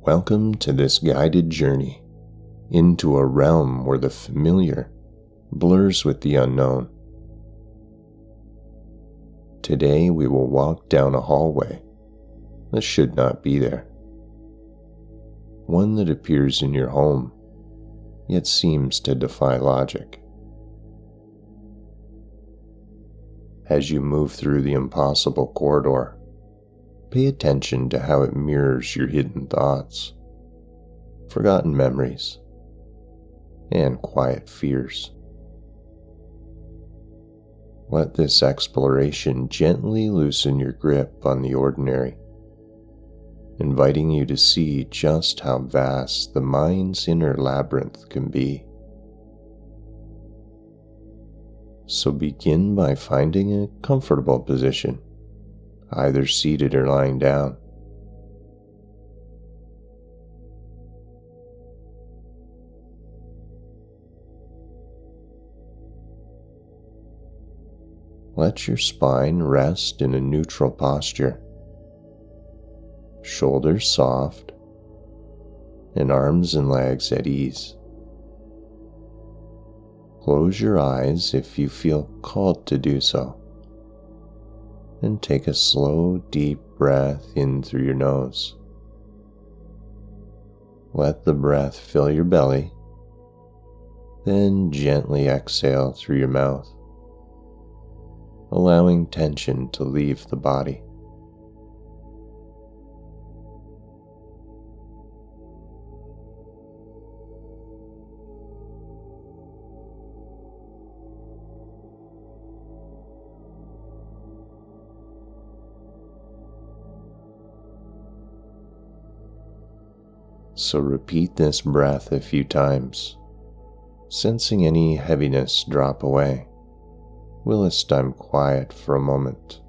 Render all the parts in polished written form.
Welcome to this guided journey into a realm where the familiar blurs with the unknown. Today we will walk down a hallway that should not be there. One that appears in your home, yet seems to defy logic. As you move through the impossible corridor, pay attention to how it mirrors your hidden thoughts, forgotten memories, and quiet fears. Let this exploration gently loosen your grip on the ordinary, inviting you to see just how vast the mind's inner labyrinth can be. So begin by finding a comfortable position, either seated or lying down. Let your spine rest in a neutral posture, shoulders soft, and arms and legs at ease. Close your eyes if you feel called to do so, and take a slow, deep breath in through your nose. Let the breath fill your belly, then gently exhale through your mouth, allowing tension to leave the body. So repeat this breath a few times, sensing any heaviness drop away whilst I'm quiet for a moment.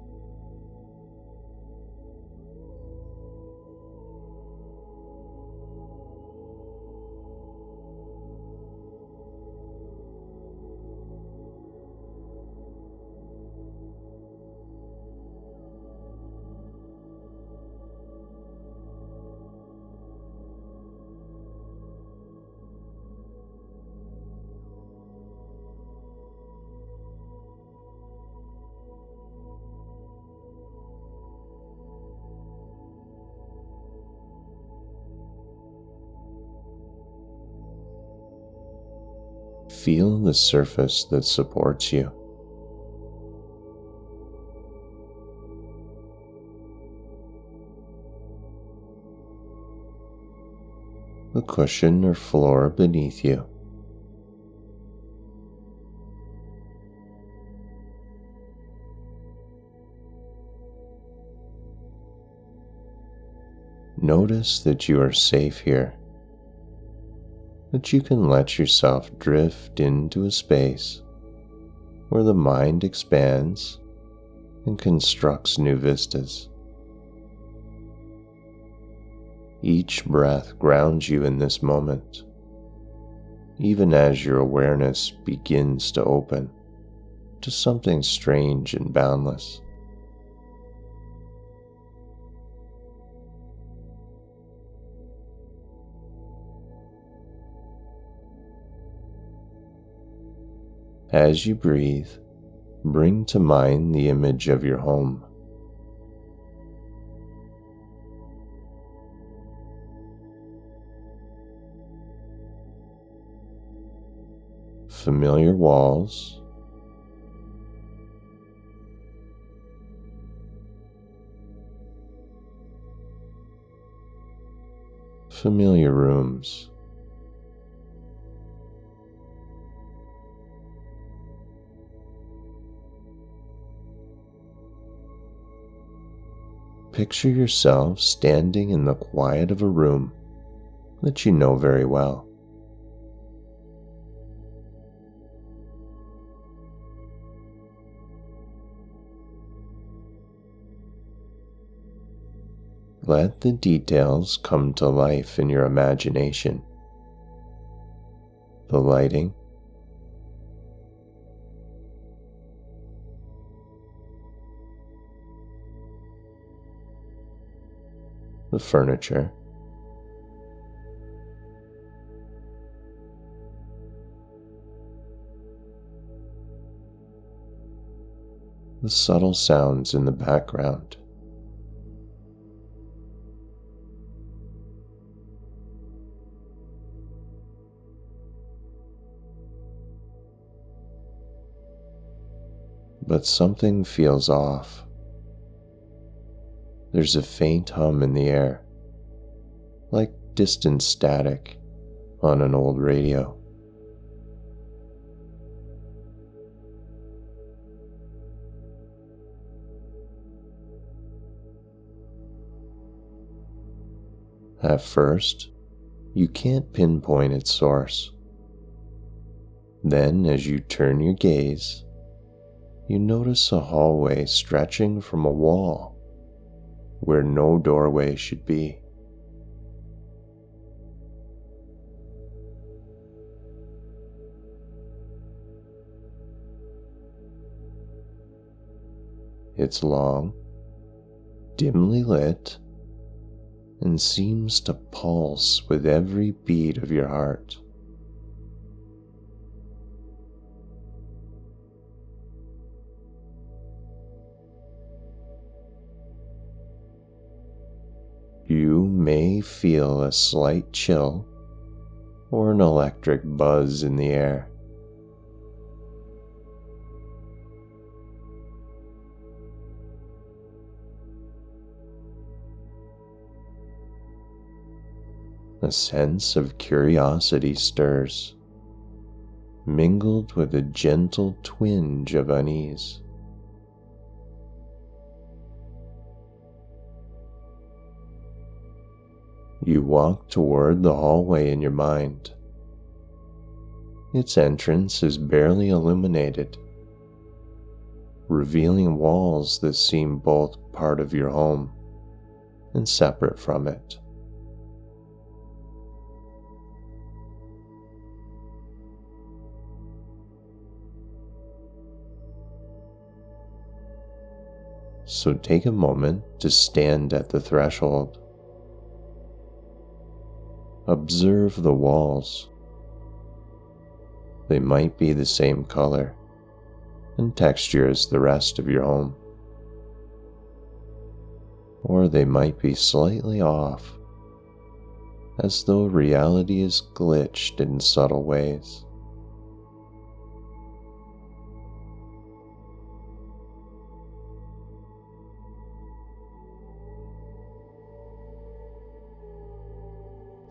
Feel the surface that supports you. The cushion or floor beneath you. Notice that you are safe here, that you can let yourself drift into a space where the mind expands and constructs new vistas. Each breath grounds you in this moment, even as your awareness begins to open to something strange and boundless. As you breathe, bring to mind the image of your home. Familiar walls, familiar rooms. Picture yourself standing in the quiet of a room that you know very well. Let the details come to life in your imagination. The lighting, the furniture, the subtle sounds in the background. But something feels off. There's a faint hum in the air, like distant static on an old radio. At first, you can't pinpoint its source. Then, as you turn your gaze, you notice a hallway stretching from a wall where no doorway should be. It's long, dimly lit, and seems to pulse with every beat of your heart. You may feel a slight chill or an electric buzz in the air. A sense of curiosity stirs, mingled with a gentle twinge of unease. You walk toward the hallway in your mind. Its entrance is barely illuminated, revealing walls that seem both part of your home and separate from it. So take a moment to stand at the threshold. Observe the walls. They might be the same color and texture as the rest of your home, or they might be slightly off, as though reality is glitched in subtle ways.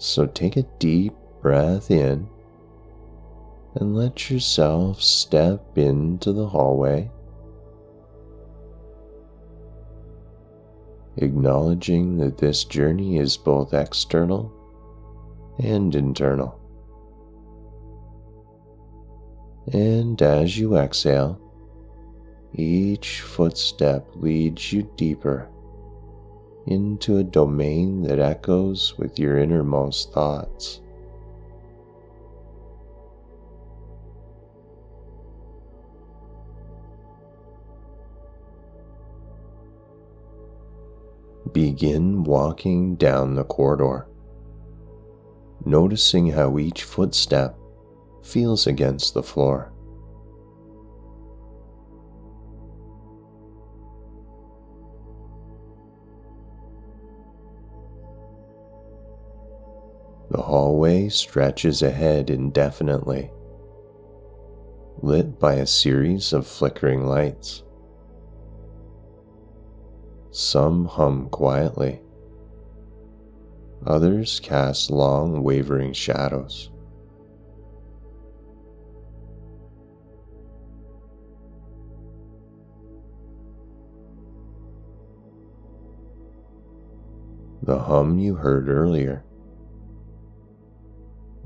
So take a deep breath in and let yourself step into the hallway, acknowledging that this journey is both external and internal. And as you exhale, each footstep leads you deeper into a domain that echoes with your innermost thoughts. Begin walking down the corridor, noticing how each footstep feels against the floor. The hallway stretches ahead indefinitely, lit by a series of flickering lights. Some hum quietly, others cast long, wavering shadows. The hum you heard earlier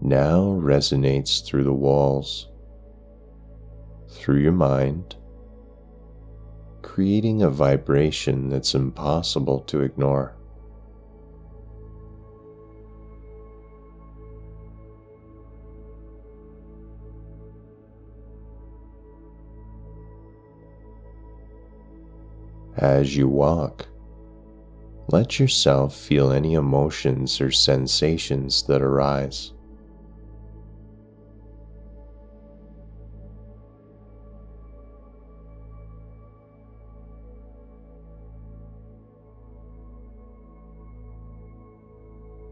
now resonates through the walls, through your mind, creating a vibration that's impossible to ignore. As you walk, let yourself feel any emotions or sensations that arise.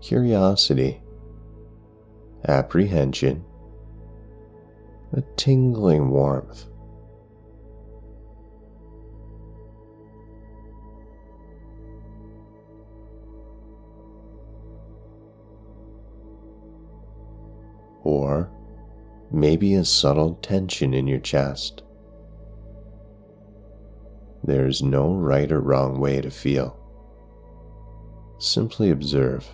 curiosity, apprehension, a tingling warmth. Or maybe a subtle tension in your chest. There's no right or wrong way to feel. Simply observe.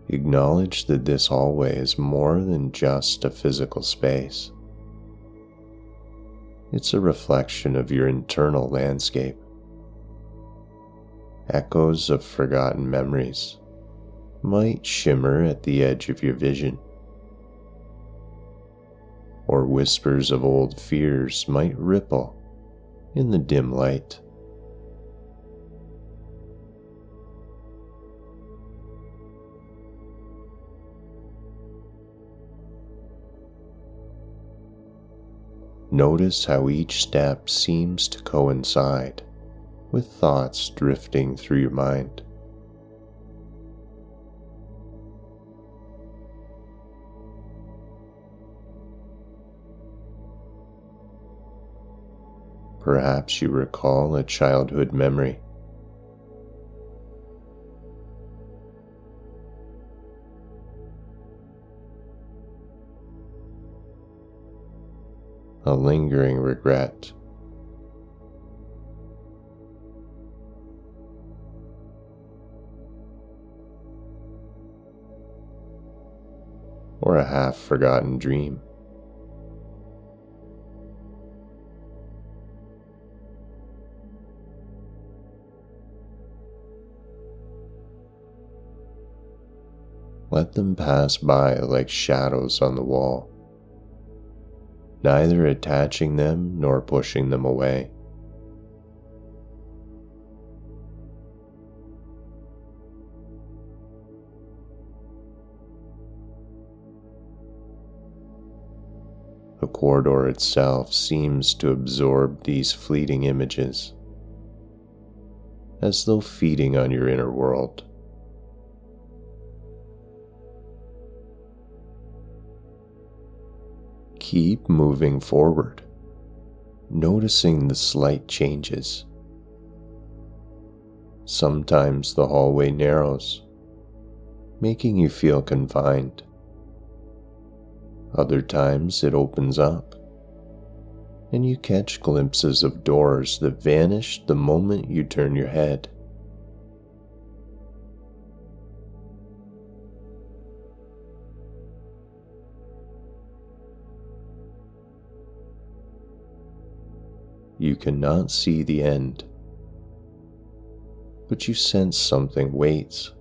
Acknowledge that this hallway is more than just a physical space. It's a reflection of your internal landscape. Echoes of forgotten memories might shimmer at the edge of your vision, or whispers of old fears might ripple in the dim light. Notice how each step seems to coincide with thoughts drifting through your mind. Perhaps you recall a childhood memory. A lingering regret. Or a half-forgotten dream. Let them pass by like shadows on the wall, neither attaching them nor pushing them away. The corridor itself seems to absorb these fleeting images, as though feeding on your inner world. Keep moving forward, noticing the slight changes. Sometimes the hallway narrows, making you feel confined. Other times it opens up, and you catch glimpses of doors that vanish the moment you turn your head. You cannot see the end, but you sense something waits,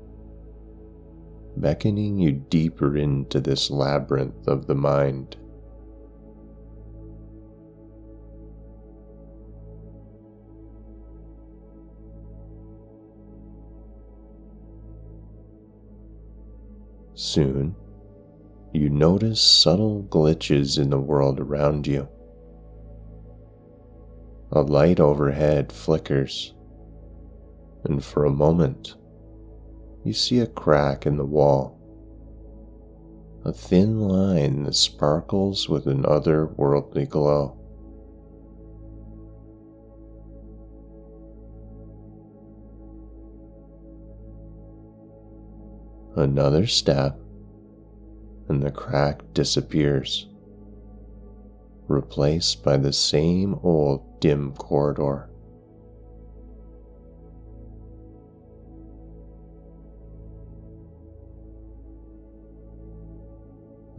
beckoning you deeper into this labyrinth of the mind. Soon, you notice subtle glitches in the world around you. A light overhead flickers, and for a moment, you see a crack in the wall, a thin line that sparkles with an otherworldly glow. Another step, and the crack disappears, replaced by the same old dim corridor.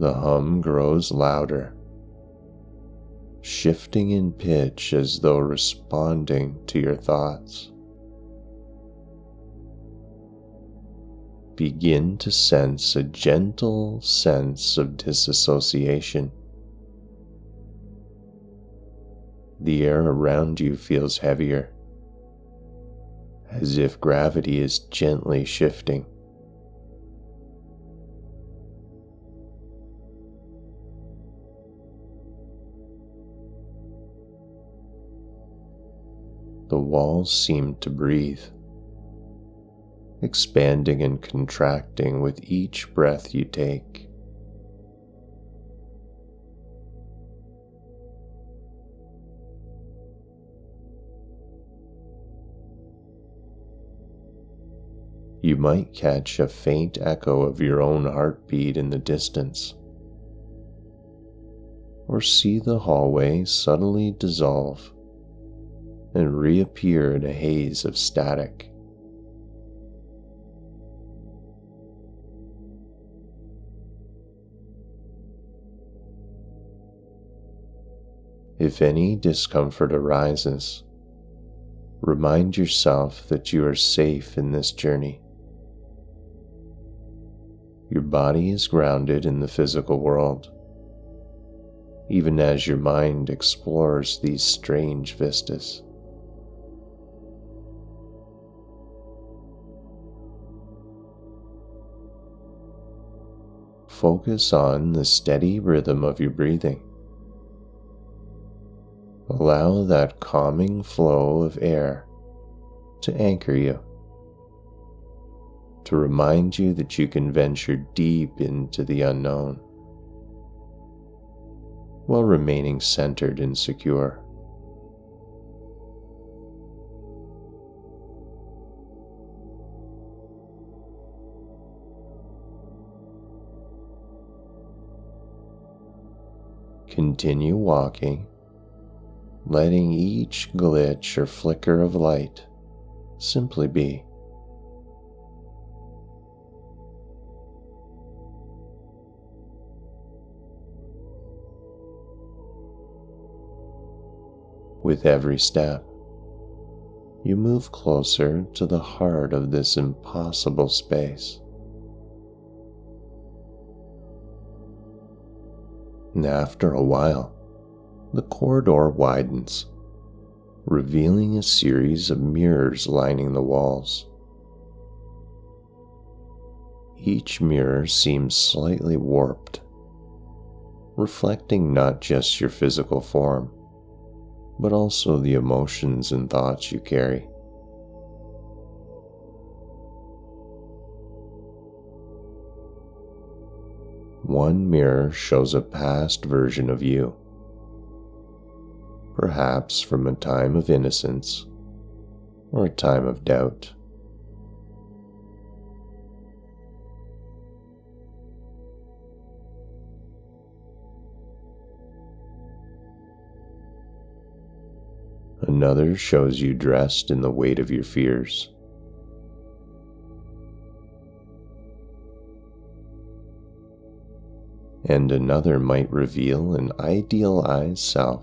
The hum grows louder, shifting in pitch as though responding to your thoughts. Begin to sense a gentle sense of disassociation. The air around you feels heavier, as if gravity is gently shifting. The walls seem to breathe, expanding and contracting with each breath you take. You might catch a faint echo of your own heartbeat in the distance, or see the hallway subtly dissolve and reappear in a haze of static. If any discomfort arises, remind yourself that you are safe in this journey. Your body is grounded in the physical world, even as your mind explores these strange vistas. Focus on the steady rhythm of your breathing. Allow that calming flow of air to anchor you, to remind you that you can venture deep into the unknown while remaining centered and secure. Continue walking, letting each glitch or flicker of light simply be. With every step, you move closer to the heart of this impossible space. And after a while, the corridor widens, revealing a series of mirrors lining the walls. Each mirror seems slightly warped, reflecting not just your physical form, but also the emotions and thoughts you carry. One mirror shows a past version of you, perhaps from a time of innocence or a time of doubt. Another shows you dressed in the weight of your fears. And another might reveal an idealized self,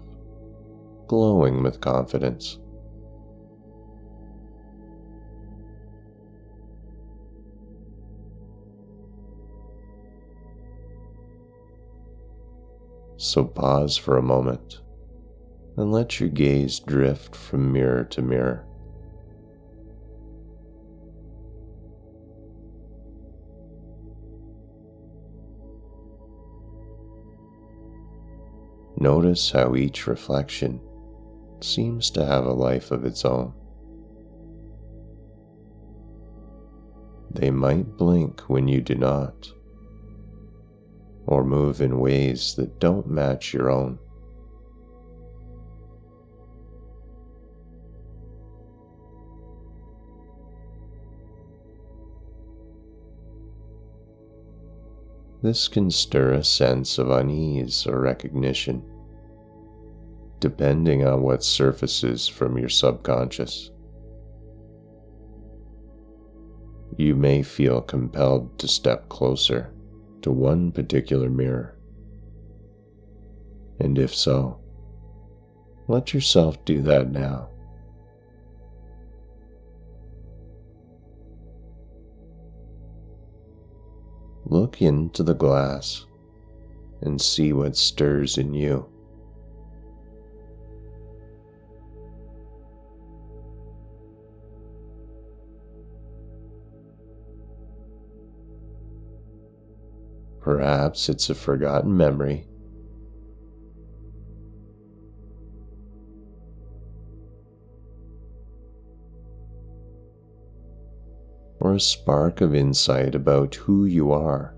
glowing with confidence. So pause for a moment and let your gaze drift from mirror to mirror. Notice how each reflection seems to have a life of its own. They might blink when you do not, or move in ways that don't match your own. This can stir a sense of unease or recognition, depending on what surfaces from your subconscious. You may feel compelled to step closer to one particular mirror, and if so, let yourself do that now. Look into the glass and see what stirs in you. Perhaps it's a forgotten memory, a spark of insight about who you are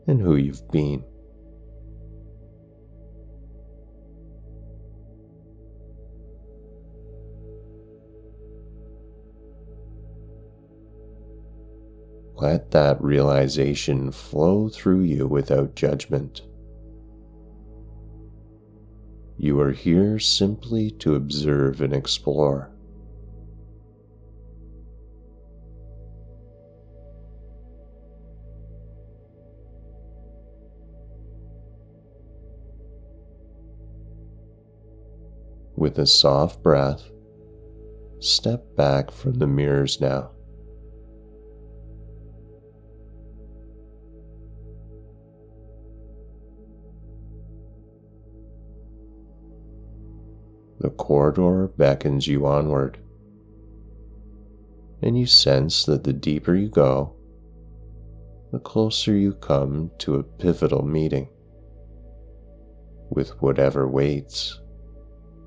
and who you've been. Let that realization flow through you without judgment. You are here simply to observe and explore. With a soft breath, step back from the mirrors now. The corridor beckons you onward, and you sense that the deeper you go, the closer you come to a pivotal meeting with whatever waits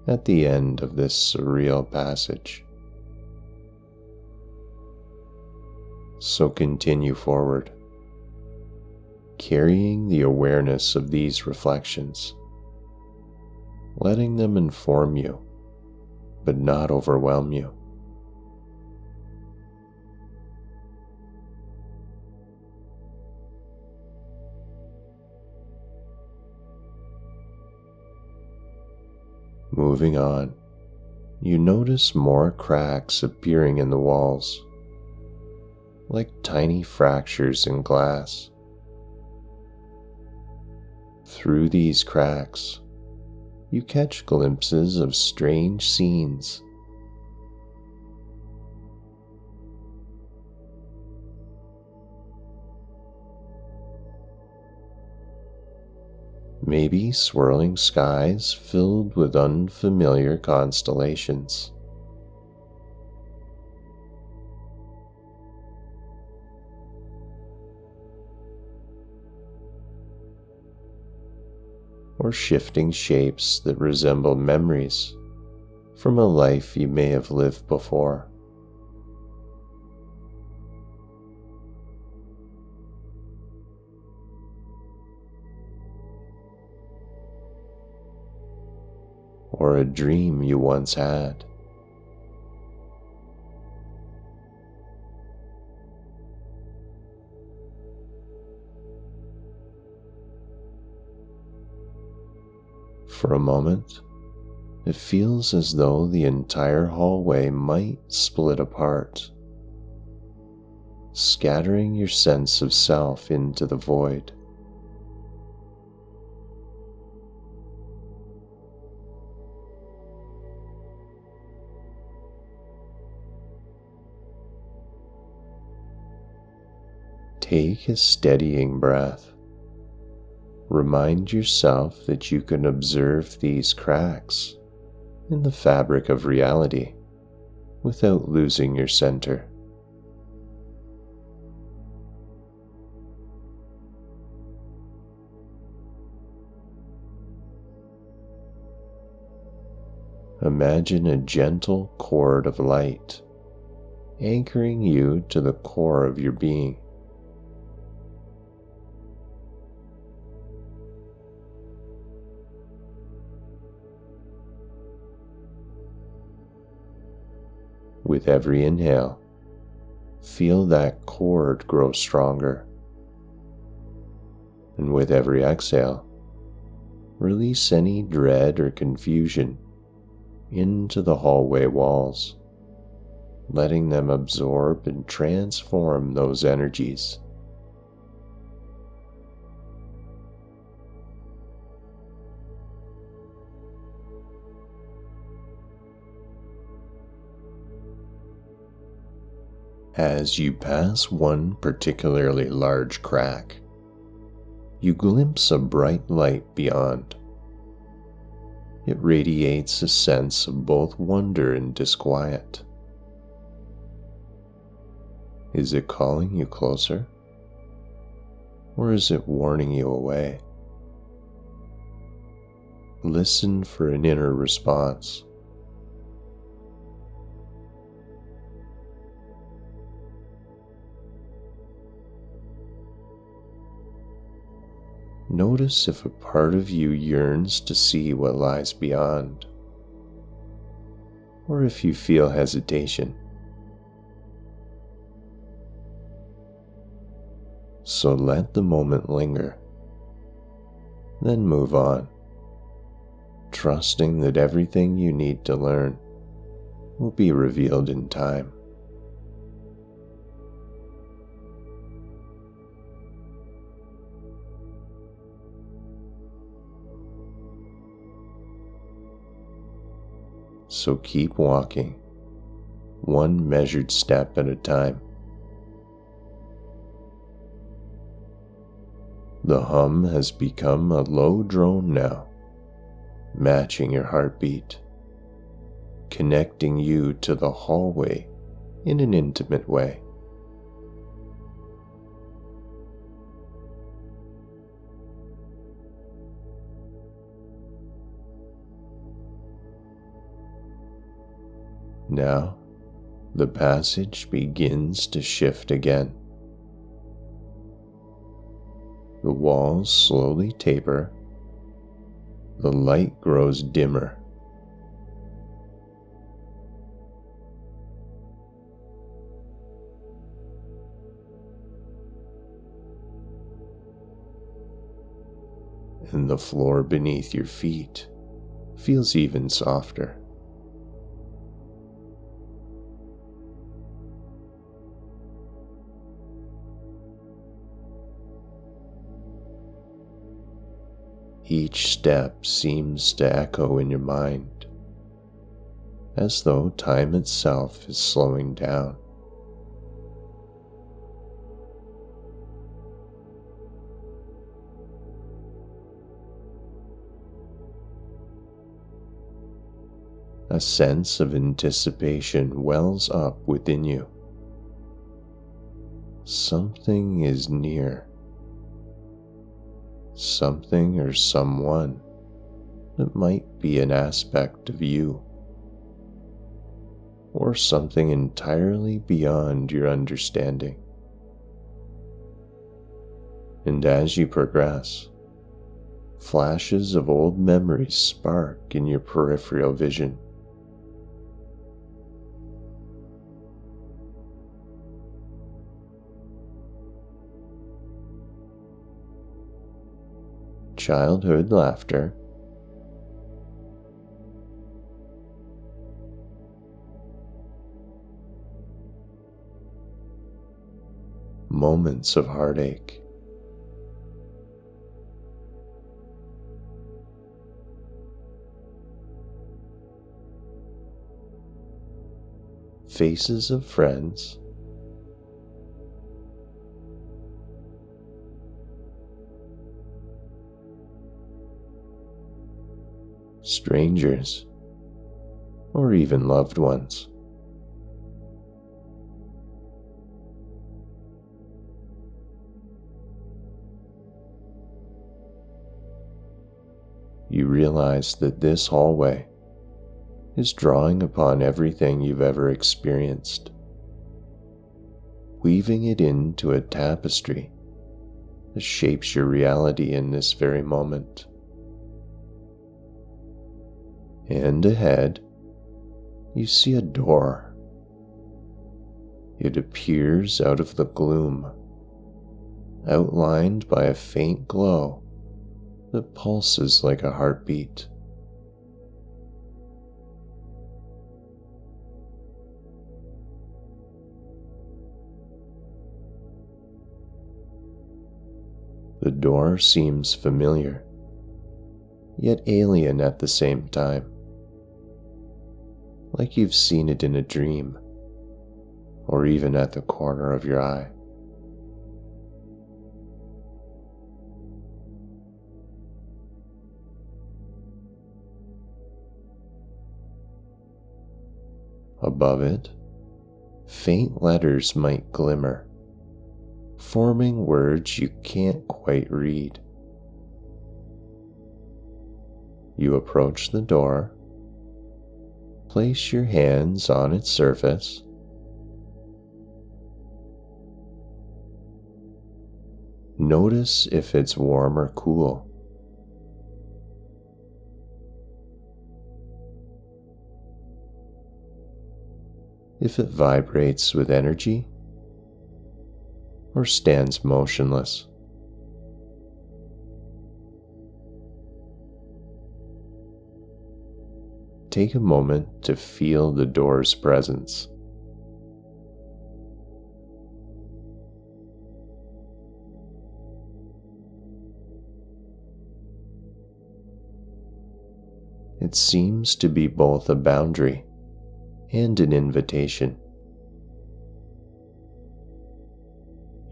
at the end of this surreal passage. So continue forward, carrying the awareness of these reflections, letting them inform you, but not overwhelm you. Moving on, you notice more cracks appearing in the walls, like tiny fractures in glass. Through these cracks, you catch glimpses of strange scenes. Maybe swirling skies filled with unfamiliar constellations. Or shifting shapes that resemble memories from a life you may have lived before. Or a dream you once had. For a moment, it feels as though the entire hallway might split apart, scattering your sense of self into the void. Take a steadying breath. Remind yourself that you can observe these cracks in the fabric of reality without losing your center. Imagine a gentle cord of light anchoring you to the core of your being. With every inhale, feel that cord grow stronger. And with every exhale, release any dread or confusion into the hallway walls, letting them absorb and transform those energies. As you pass one particularly large crack, you glimpse a bright light beyond. It radiates a sense of both wonder and disquiet. Is it calling you closer? Or is it warning you away? Listen for an inner response. Notice if a part of you yearns to see what lies beyond, or if you feel hesitation. So let the moment linger, then move on, trusting that everything you need to learn will be revealed in time. So keep walking, one measured step at a time. The hum has become a low drone now, matching your heartbeat, connecting you to the hallway in an intimate way. Now, the passage begins to shift again. The walls slowly taper, the light grows dimmer. And the floor beneath your feet feels even softer. Each step seems to echo in your mind, as though time itself is slowing down. A sense of anticipation wells up within you. Something is near. Something or someone that might be an aspect of you, or something entirely beyond your understanding. And as you progress, flashes of old memories spark in your peripheral vision. Childhood laughter, moments of heartache, faces of friends, strangers, or even loved ones. You realize that this hallway is drawing upon everything you've ever experienced, weaving it into a tapestry that shapes your reality in this very moment. And ahead, you see a door. It appears out of the gloom, outlined by a faint glow that pulses like a heartbeat. The door seems familiar, yet alien at the same time, like you've seen it in a dream, or even at the corner of your eye. Above it, faint letters might glimmer, forming words you can't quite read. You approach the door, place your hands on its surface, Notice if it's warm or cool. If it vibrates with energy or stands motionless. Take a moment to feel the door's presence. It seems to be both a boundary and an invitation.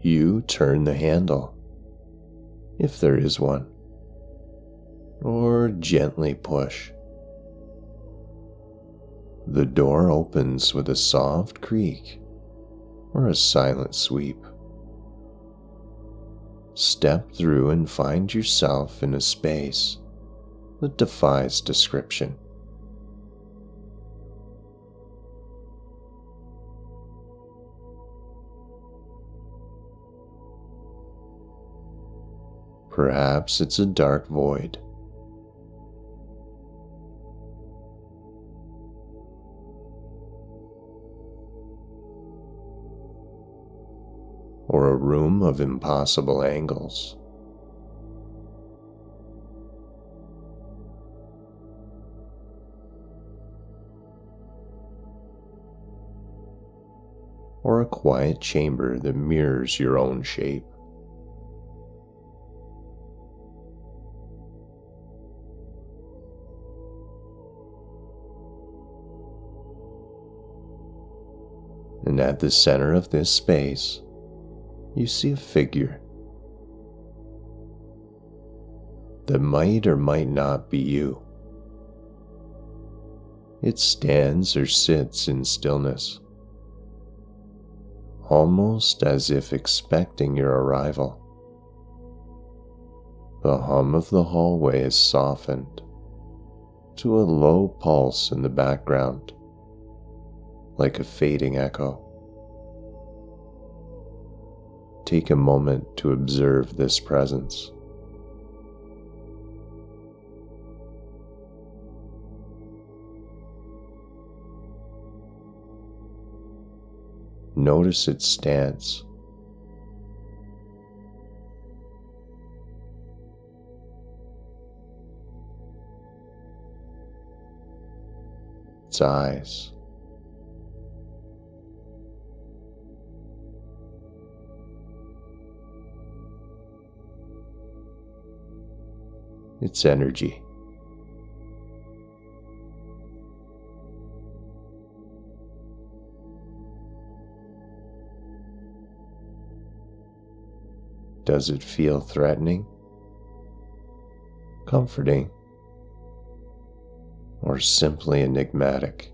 You turn the handle, if there is one, or gently push. The door opens with a soft creak or a silent sweep. Step through and find yourself in a space that defies description. Perhaps it's a dark void. Or a room of impossible angles. Or a quiet chamber that mirrors your own shape. And at the center of this space, you see a figure that might or might not be you. It stands or sits in stillness, almost as if expecting your arrival. The hum of the hallway is softened to a low pulse in the background, like a fading echo. Take a moment to observe this presence. Notice its stance. Its eyes. Its energy. Does it feel threatening, comforting, or simply enigmatic?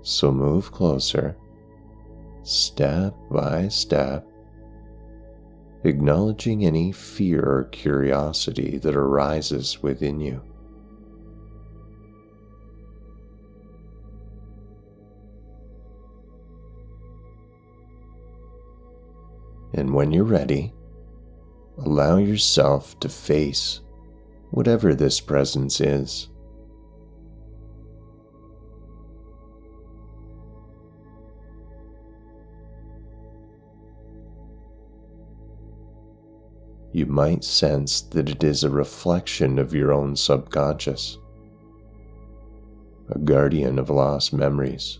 So move closer, step by step, acknowledging any fear or curiosity that arises within you. And when you're ready, allow yourself to face whatever this presence is. You might sense that it is a reflection of your own subconscious, a guardian of lost memories,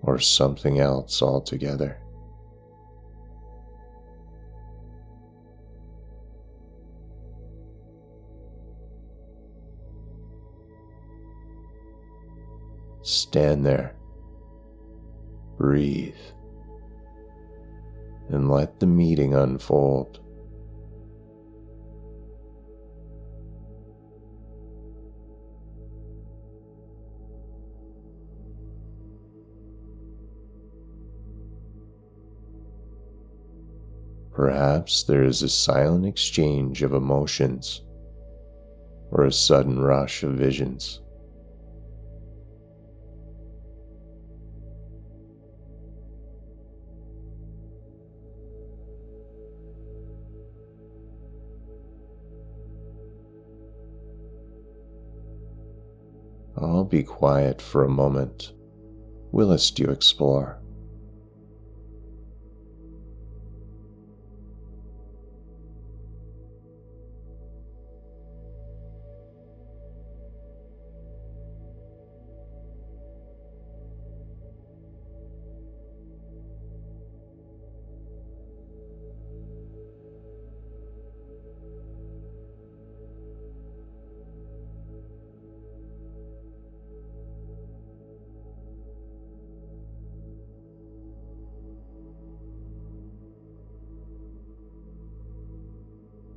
or something else altogether. Stand there, breathe, and let the meeting unfold. Perhaps there is a silent exchange of emotions or a sudden rush of visions. I'll be quiet for a moment. Willest you explore?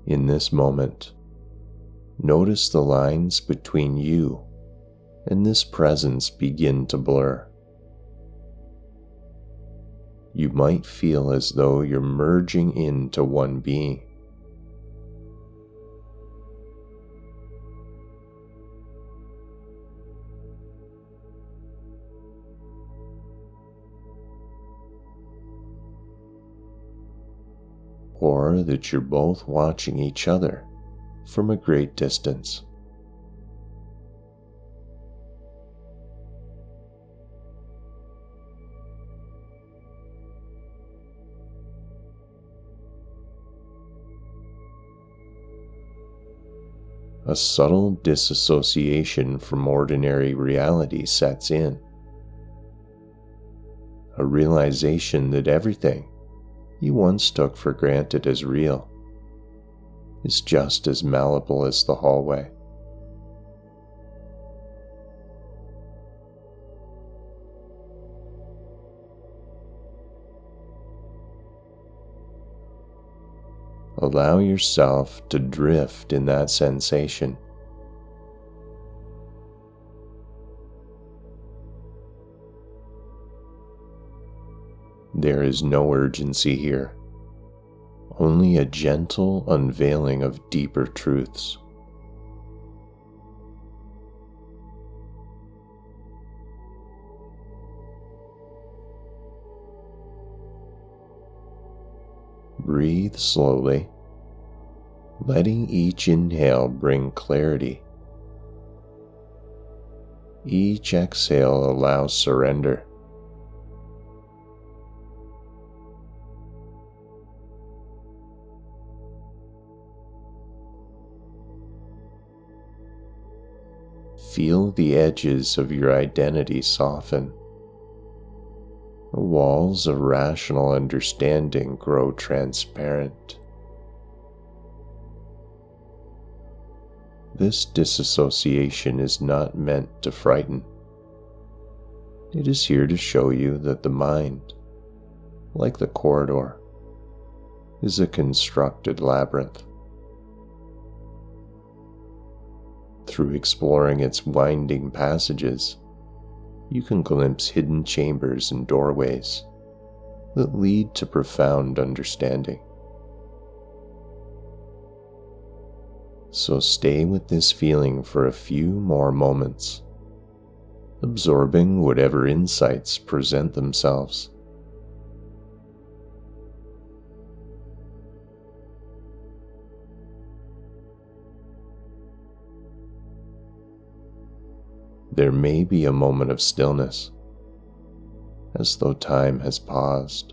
In this moment, notice the lines between you and this presence begin to blur. You might feel as though you're merging into one being. Or that you're both watching each other from a great distance. A subtle disassociation from ordinary reality sets in. A realization that everything you once took for granted as real is just as malleable as the hallway. Allow yourself to drift in that sensation. There is no urgency here, only a gentle unveiling of deeper truths. Breathe slowly, letting each inhale bring clarity. Each exhale allows surrender. Feel the edges of your identity soften. The walls of rational understanding grow transparent. This disassociation is not meant to frighten. It is here to show you that the mind, like the corridor, is a constructed labyrinth. Through exploring its winding passages, you can glimpse hidden chambers and doorways that lead to profound understanding. So stay with this feeling for a few more moments, absorbing whatever insights present themselves. There may be a moment of stillness, as though time has paused.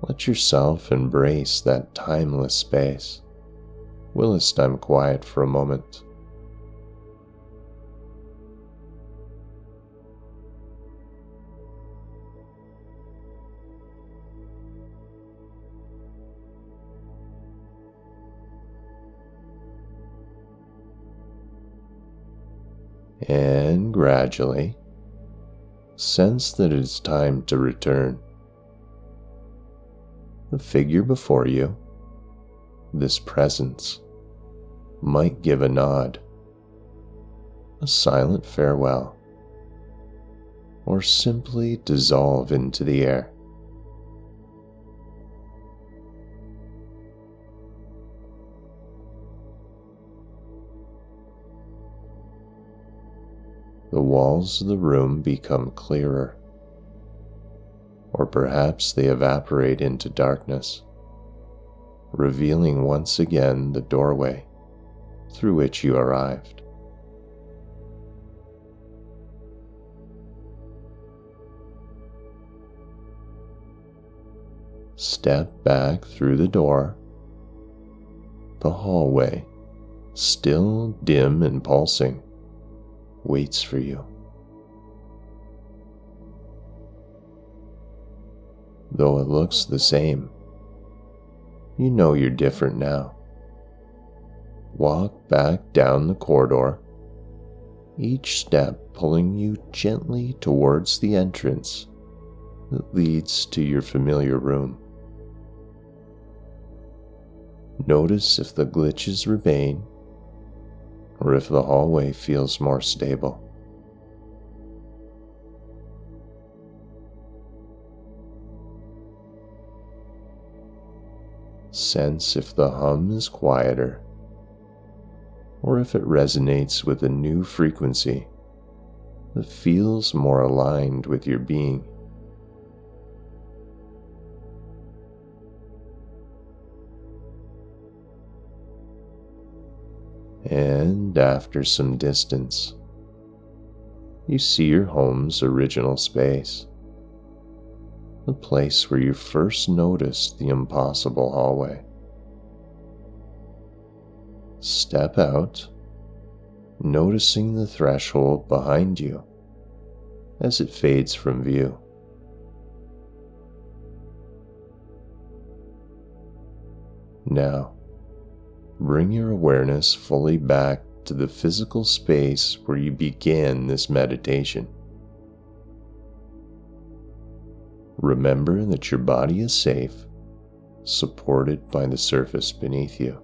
Let yourself embrace that timeless space. Whilst I'm quiet for a moment. And gradually, sense that it is time to return. The figure before you, this presence, might give a nod, a silent farewell, or simply dissolve into the air. The walls of the room become clearer, or perhaps they evaporate into darkness, revealing once again the doorway through which you arrived. Step back through the door. The hallway, still dim and pulsing, waits for you. Though it looks the same, you know you're different now. Walk back down the corridor, each step pulling you gently towards the entrance that leads to your familiar room. Notice if the glitches remain, or if the hallway feels more stable. Sense if the hum is quieter, or if it resonates with a new frequency that feels more aligned with your being. And after some distance, you see your home's original space, the place where you first noticed the impossible hallway. Step out, noticing the threshold behind you as it fades from view. Now, bring your awareness fully back to the physical space where you began this meditation. Remember that your body is safe, supported by the surface beneath you.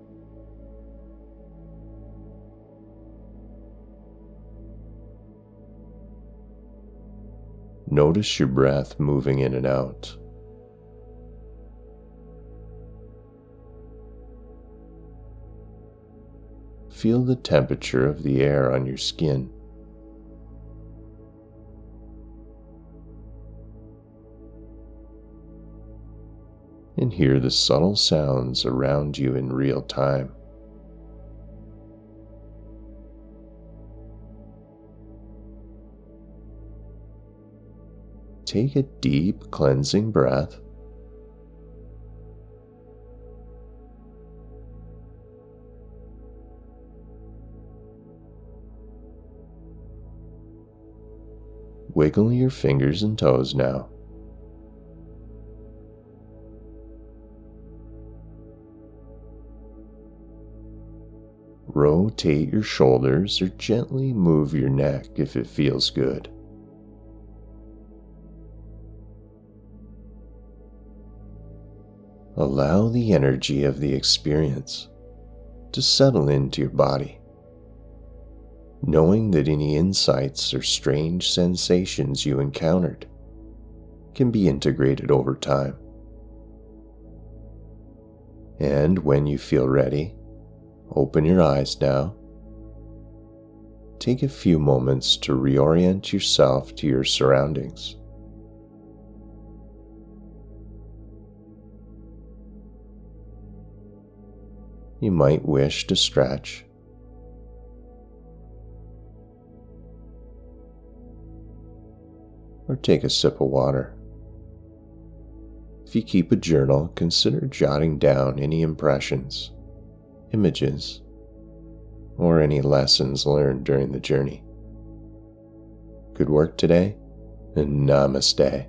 Notice your breath moving in and out. Feel the temperature of the air on your skin. And hear the subtle sounds around you in real time. Take a deep, cleansing breath. Wiggle your fingers and toes now. Rotate your shoulders or gently move your neck if it feels good. Allow the energy of the experience to settle into your body, knowing that any insights or strange sensations you encountered can be integrated over time. And when you feel ready, open your eyes now. Take a few moments to reorient yourself to your surroundings. You might wish to stretch, or take a sip of water. If you keep a journal, consider jotting down any impressions, images, or any lessons learned during the journey. Good work today, and namaste.